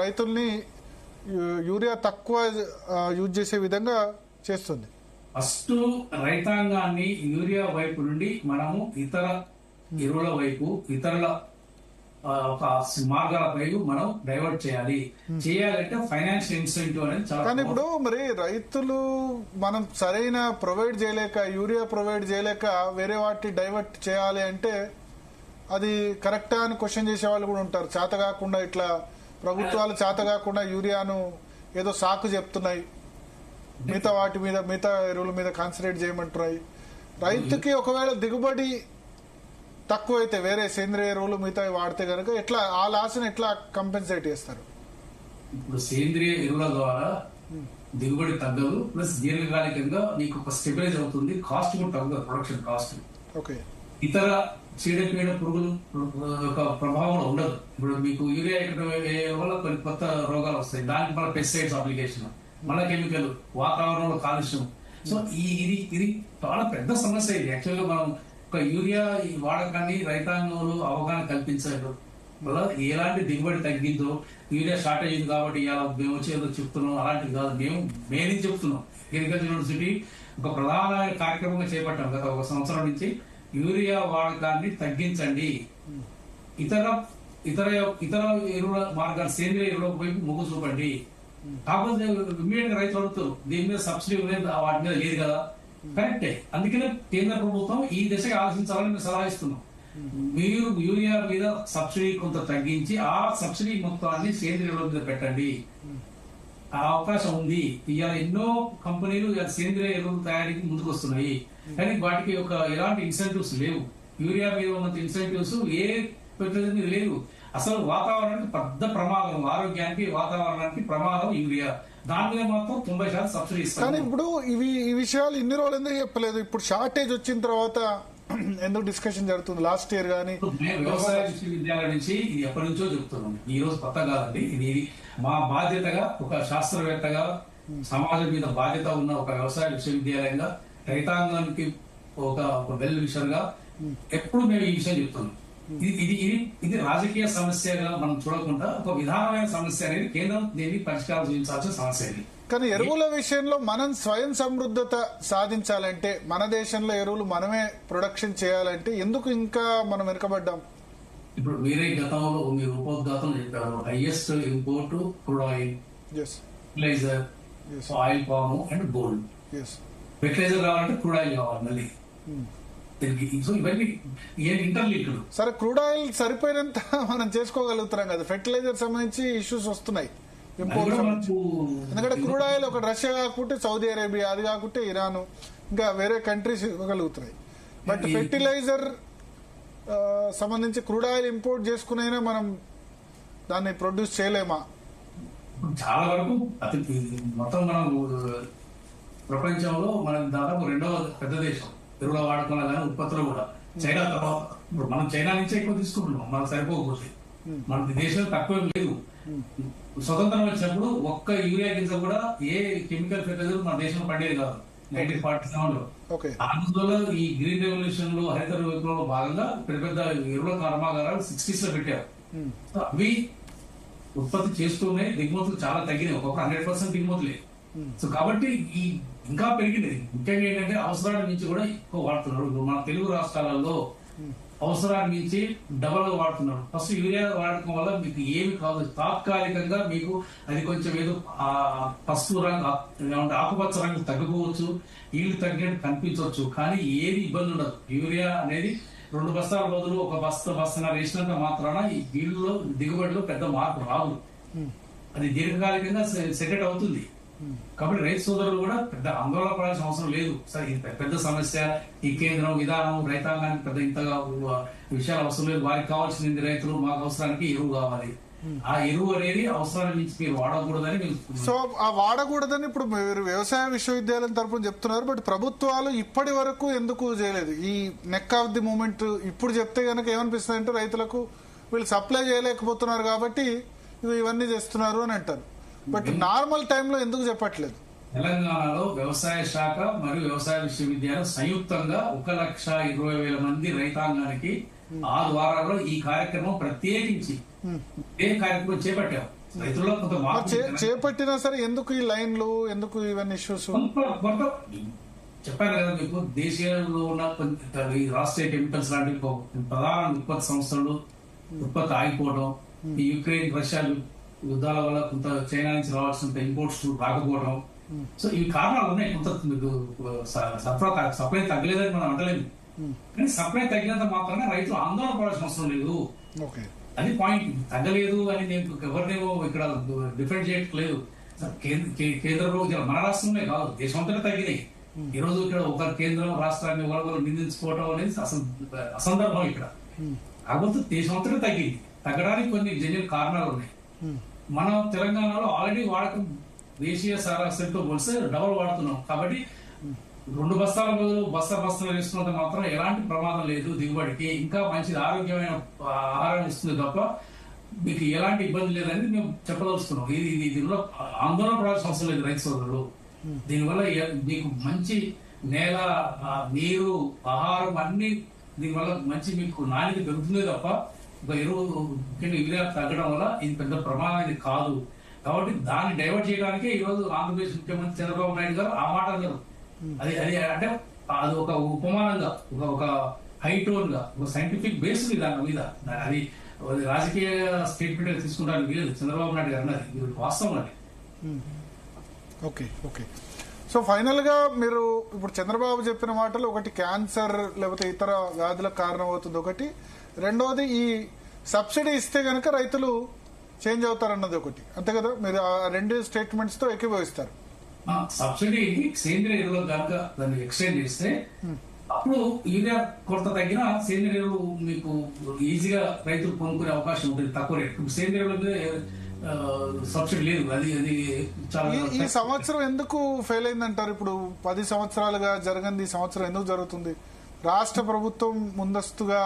రైతుల్ని యూరియా తక్కువ యూజ్ చేసే విధంగా చేస్తుంది. ఫస్ట్ రైతాంగాన్ని యూరియా వైపు నుండి మనము ఇతర ఎరువుల వైపు, ఇతరుల ఒక మార్గాల వైపు మనం డైవర్ట్ చేయాలంటే ఫైనాన్షియల్ ఇన్సెంటివ్ అనేది చాలా. కానీ ఇప్పుడు మరి రైతులు మనం సరైన ప్రొవైడ్ చేయలేక, యూరియా ప్రొవైడ్ చేయలేక వేరే వాటి డైవర్ట్ చేయాలి అంటే అది కరెక్టా అని క్వశ్చన్ చేసే వాళ్ళు కూడా ఉంటారు. చేత కాకుండా ఇట్లా ప్రభుత్వాలు చేత కాకుండా యూరియాను ఏదో సాకు చెప్తున్నాయి, మిగతా వాటి మీద, మిగతా ఎరువుల మీద కాన్సన్ట్రేట్ చేయమంటున్నాయి. రైతుకి ఒకవేళ దిగుబడి తక్కువైతే వేరే సేంద్రియ ఎరువులు మిగతా వాడితే కనుక ఎట్లా ఆ లాస్ని ఎట్లా కంపెన్సేట్ చేస్తారు? ఇప్పుడు సేంద్రియ ఎరువుల ద్వారా దిగుబడి తగ్గదు, ప్లస్ దీర్ఘకాలికంగా మీకు ఒక స్టెబిలైజ్ అవుతుంది, కాస్ట్ కూడా తగ్గదు, ప్రొడక్షన్ కాస్ట్. ఓకే. ఇతర చీడపీడ పురుగులు యొక్క ప్రభావం ఉండదు. ఇప్పుడు మీకు యూరియా వల్ల కొన్ని కొత్త రోగాలు వస్తాయి, దానికి మళ్ళీ పెస్టిసైడ్స్ అప్లికేషన్, మళ్ళీ కెమికల్, వాతావరణంలో కాలుష్యం. సో ఇది చాలా పెద్ద సమస్య. ఇది యాక్చువల్గా మనం ఒక యూరియా వాడకాన్ని రైతాంగంలో అవగాహన కల్పించారు వల్ల ఎలాంటి దిగుబడి తగ్గిందో, యూరియా షార్టేజ్ ఉంది కాబట్టి ఇలా మేము వచ్చేదో చెప్తున్నాం, అలాంటివి కాదు. మేము చెప్తున్నాం. అగ్రికల్చర్ యూనివర్సిటీ ఒక ప్రధాన కార్యక్రమంగా చేపట్టాం గత 1 సంవత్సరం నుంచి. యూరియా వాడకాన్ని తగ్గించండి, ఇతర ఎరువుల మార్గాలు, సేంద్రియ ఎరువుల వైపు మొగ్గు చూపండి. కాకపోతే ఇమ్మీడియట్ రైతులు అడుగుతారు, దీని మీద సబ్సిడీ వాటి మీద లేదు కదా. కరెక్టే. అందుకనే కేంద్ర ప్రభుత్వం ఈ దిశగా ఆలోచించాలని మేము సలహా ఇస్తున్నాం. మీరు యూరియా మీద సబ్సిడీ కొంత తగ్గించి ఆ సబ్సిడీ మొత్తాన్ని సేంద్రియ ఎరువుల మీద పెట్టండి. ఆ అవకాశం ఉంది. ఇవాళ ఎన్నో కంపెనీలు సేంద్రియ ఎరువుల తయారీకి ముందుకు వస్తున్నాయి, కానీ వాటికి ఎలాంటి ఇన్సెంటివ్స్ లేవు. యూరియా మీద ఉన్న ఇన్సెంటివ్స్ ఏ ఫెర్టిలైజర్ మీద లేవు. అసలు వాతావరణానికి పెద్ద ప్రమాదం, ఆరోగ్యానికి వాతావరణానికి ప్రమాదం యూరియా. దాని మీద మాత్రం 90% సబ్సిడీ ఇస్తారు. కానీ ఇప్పుడు ఈ విషయాలు ఇన్ని రోజులు ఎందుకు చెప్పలేదు? ఇప్పుడు షార్టేజ్ వచ్చిన తర్వాత ఎందుకు డిస్కషన్ జరుగుతుంది? లాస్ట్ ఇయర్ కానీ వ్యవసాయ విశ్వవిద్యాలయం నుంచి ఇది ఎప్పటి నుంచో చెప్తున్నాం. ఈ రోజు కొత్త కాదండి. ఇది మా బాధ్యతగా, ఒక శాస్త్రవేత్తగా, సమాజం మీద బాధ్యత ఉన్న ఒక వ్యవసాయ విశ్వవిద్యాలయంగా, రైతాంగానికి ఒక వెల్ విషర్ గా ఎప్పుడు మేము ఈ విషయం చెప్తున్నాం. ఇది రాజకీయ సమస్యగా మనం చూడకుండా ఒక విధానమైన సమస్య అనేది కేంద్రం దీన్ని పరిష్కారం చూపించాల్సిన సమస్య. కానీ ఎరువుల విషయంలో మనం స్వయం సమృద్ధత సాధించాలంటే, మన దేశంలో ఎరువులు మనమే ప్రొడక్షన్ చేయాలంటే ఎందుకు ఇంకా మనం వెనుకబడ్డాం? ఇప్పుడు మీరే గతంలో మీరు ఉపోద్ఘాతం చెప్పారు, highest import crude oil, fertiliser, oil palm and gold. Fertiliser కావాలంటే క్రూడ్ ఆయిల్ కావాలి మళ్ళీ. సరే, క్రూడ్ ఆయిల్ సరిపోయినంత మనం చేసుకోగలుగుతున్నాం కదా. ఫెర్టిలైజర్ సంబంధించి ఇష్యూస్ వస్తున్నాయి ఇంపోర్ట్ సంబంధించి. ఎందుకంటే క్రూడ్ ఆయిల్ ఒక రష్యా కాకుంటే సౌదీ అరేబియా, అది కాకుంటే ఇరాన్, ఇంకా వేరే కంట్రీస్ ఇవ్వగలుగుతున్నాయి. బట్ ఫెర్టిలైజర్ సంబంధించి క్రూడ్ ఆయిల్ ఇంపోర్ట్ చేసుకునైనా మనం దాన్ని ప్రొడ్యూస్ చేయలేమా? చాలా వరకు మొత్తం మనం ప్రపంచంలో మనం దాదాపు 2వ పెద్ద దేశం ఎరువుల వాడకంలో కానీ ఉత్పత్తులు కూడా. చైనా తర్వాత ఇప్పుడు మనం చైనా నుంచే ఎక్కువ తీసుకుంటున్నాం, మనకు సరిపోకపోతే. మన దేశం తక్కువ లేదు. స్వతంత్రం వచ్చినప్పుడు ఒక్క యూరియా గింజ కూడా ఏ కెమికల్ ఫెర్టిలైజర్ మన దేశంలో పండేది కాదు 1947 లో. అందువల్ల ఈ గ్రీన్ రెవల్యూషన్ లో, హరిత విప్లవంలో భాగంగా పెద్ద పెద్ద ఎరువుల కర్మాగారాలు 60s లో పెట్టారు. అవి ఉత్పత్తి చేస్తూనే దిగుమతులు చాలా తగ్గినాయి. ఒకప్పుడు 100% దిగుమతులే. సో కాబట్టి ఈ ఇంకా పెరిగింది. ముఖ్యంగా ఏంటంటే అవసరాన్ని మించి కూడా ఎక్కువ వాడుతున్నారు. మన తెలుగు రాష్ట్రాలలో అవసరాన్ని మించి డబల్ గా వాడుతున్నారు. ఫస్ట్ యూరియా వాడకం వల్ల మీకు ఏమి కాదు, తాత్కాలికంగా మీకు అది కొంచెం ఏదో పసుపు రంగు, ఆకుపచ్చ రంగు తగ్గిపోవచ్చు, ఈళ్ళు తగ్గినట్టు కనిపించవచ్చు, కానీ ఏది ఇబ్బంది ఉండదు. యూరియా అనేది 2 బస్తాల బదులు 1 బస్తా వేసినంత మాత్రాన ఈ వీళ్ళలో దిగుబడిలో పెద్ద మార్పు రాదు. అది దీర్ఘకాలికంగా సెటెట్ అవుతుంది. కాబట్టి రైతు సోదరులు కూడా పెద్ద ఆందోళన పడాల్సిన అవసరం లేదు. సార్ ఇది పెద్ద సమస్య, ఈ కేంద్రం విధానం రైతాంగానికి పెద్ద ఇంతగా విషయాలు అవసరం లేదు. వారికి కావాల్సింది రైతులు, మాకు అవసరానికి ఎరువు కావాలి. ఆ ఎరువు అనేది అవసరాన్ని మించి మీరు వాడకూడదని. సో ఆ వాడకూడదని ఇప్పుడు మీరు వ్యవసాయ విశ్వవిద్యాలయం తరఫున చెప్తున్నారు. బట్ ప్రభుత్వాలు ఇప్పటి వరకు ఎందుకు చేయలేదు? ఈ నెక్ ఆఫ్ ది మూమెంట్ ఇప్పుడు చెప్తే కనుక ఏమనిపిస్తుంది అంటే, రైతులకు వీళ్ళు సప్లై చేయలేకపోతున్నారు కాబట్టి ఇవన్నీ చేస్తున్నారు అని అంటారు. బట్ నార్మల్ టైంలో ఎందుకు చెప్పట్లేదు? తెలంగాణలో వ్యవసాయ శాఖ మరియు వ్యవసాయ విశ్వవిద్యాలయం సంయుక్తంగా 1,20,000 మంది రైతాంగానికి 6 వారాల్లో ఈ కార్యక్రమం ప్రత్యేకించి కార్యక్రమం చేపట్టాం. రైతుల్లో కొంత మార్పు చేపట్టినా సరే ఎందుకు ఈ లైన్లు, ఎందుకు ఇవన్నీ ఇష్యూస్? చెప్పాను కదా మీకు, దేశీయంలో ఉన్న ఈ రాష్ట్రీయ కెమికల్స్ లాంటి ప్రధాన ఉత్పత్తి సంస్థలు ఉత్పత్తి ఆగిపోవడం, ఈ యుక్రెయిన్ రష్యా యుద్ధాల వల్ల కొంత చైనా నుంచి రావాల్సినంత ఇంపోర్ట్స్ రాకపోవడం, సో ఈ కారణాలు ఉన్నాయి. కొంత మీకు సప్లై తగ్గలేదని మనం అంటలేదు, కానీ సప్లై తగ్గినంత మాత్రమే రైతులు ఆందోళన పడాల్సిన అవసరం లేదు. అది పాయింట్. తగ్గలేదు అని నేను ఎవరినేమో ఇక్కడ డిఫెండ్ చేయట్లేదు. కేంద్ర ప్రభుత్వం మన రాష్ట్రంలో కాదు, దేశం అంతటా తగ్గినాయి. ఈ రోజు ఇక్కడ ఒక కేంద్రం రాష్ట్రాన్ని ఒకరు నిందించుకోవడం అనేది అసందర్భం ఇక్కడ. కాకపోతే దేశం అంతటా తగ్గింది. తగ్గడానికి కొన్ని జన్యుల కారణాలు ఉన్నాయి. మనం తెలంగాణలో ఆల్రెడీ వాడకం దేశీయ సరాసరితో పోలిస్తే డబల్ వాడుతున్నాం. కాబట్టి 2 బస్తాల బదులు బస్తాలు వేసుకున్నంత మాత్రం ఎలాంటి ప్రమాదం లేదు దిగుబడికి. ఇంకా మంచి ఆరోగ్యమైన ఆహారం ఇస్తుంది తప్ప మీకు ఎలాంటి ఇబ్బంది లేదని మేము చెప్పదలుచుకున్నాం. దీనిలో ఆందోళన పడాల్సిన అవసరం లేదు రైతు సోదరులు. దీనివల్ల మీకు మంచి నేల, నీరు, ఆహారం అన్ని దీనివల్ల మంచి మీకు నాణ్యత పెరుగుతుంది తప్ప ఒక ఎరువు ముఖ్యంగా యూరియా తగ్గడం వల్ల ఇది పెద్ద ప్రమాదం కాదు. కాబట్టి దాన్ని డైవర్ట్ చేయడానికే ఈ రోజు ఆంధ్రప్రదేశ్ ముఖ్యమంత్రి చంద్రబాబు నాయుడు గారు ఆ మాట అన్నారు. అది అంటే అది ఒక ఉపమానంగా, ఒక హై టోన్ గా, ఒక సైంటిఫిక్ బేస్ దాని మీద, అది రాజకీయ స్టేట్మెంట్ తీసుకుంటానికి లేదు. చంద్రబాబు నాయుడు గారు అన్నది వాస్తవం. అది ఓకే. సో ఫైనల్ గా మీరు ఇప్పుడు చంద్రబాబు చెప్పిన మాటలు, ఒకటి క్యాన్సర్ లేకపోతే ఇతర వ్యాధులకు కారణమవుతుంది ఒకటి, రెండోది ఈ సబ్సిడీ ఇస్తే గనక రైతులు చేంజ్ అవుతారన్నది ఒకటి, అంతే కదా? మీరు ఆ 2 స్టేట్మెంట్స్ తో ఏకీభవిస్తారు. సబ్సిడీ సేంద్రియ ఎరువులకు కనుక దాన్ని ఎక్స్టెండ్ చేస్తే అప్పుడు యూరియా కొరత తగ్గిన సేంద్రియ ఎరువులు మీకు ఈజీగా రైతులు కొనుక్కునే అవకాశం ఉంటుంది తక్కువ రేటు. సేంద్రియ ఎరువులకి సబ్సిడీ లేదు. అది చాలా ఈ సంవత్సరం ఎందుకు ఫెయిల్ అయిందంటారు? ఇప్పుడు 10 సంవత్సరాలుగా జరగంది, ఈ సంవత్సరం ఎందుకు జరుగుతుంది? రాష్ట్ర ప్రభుత్వం ముందస్తుగా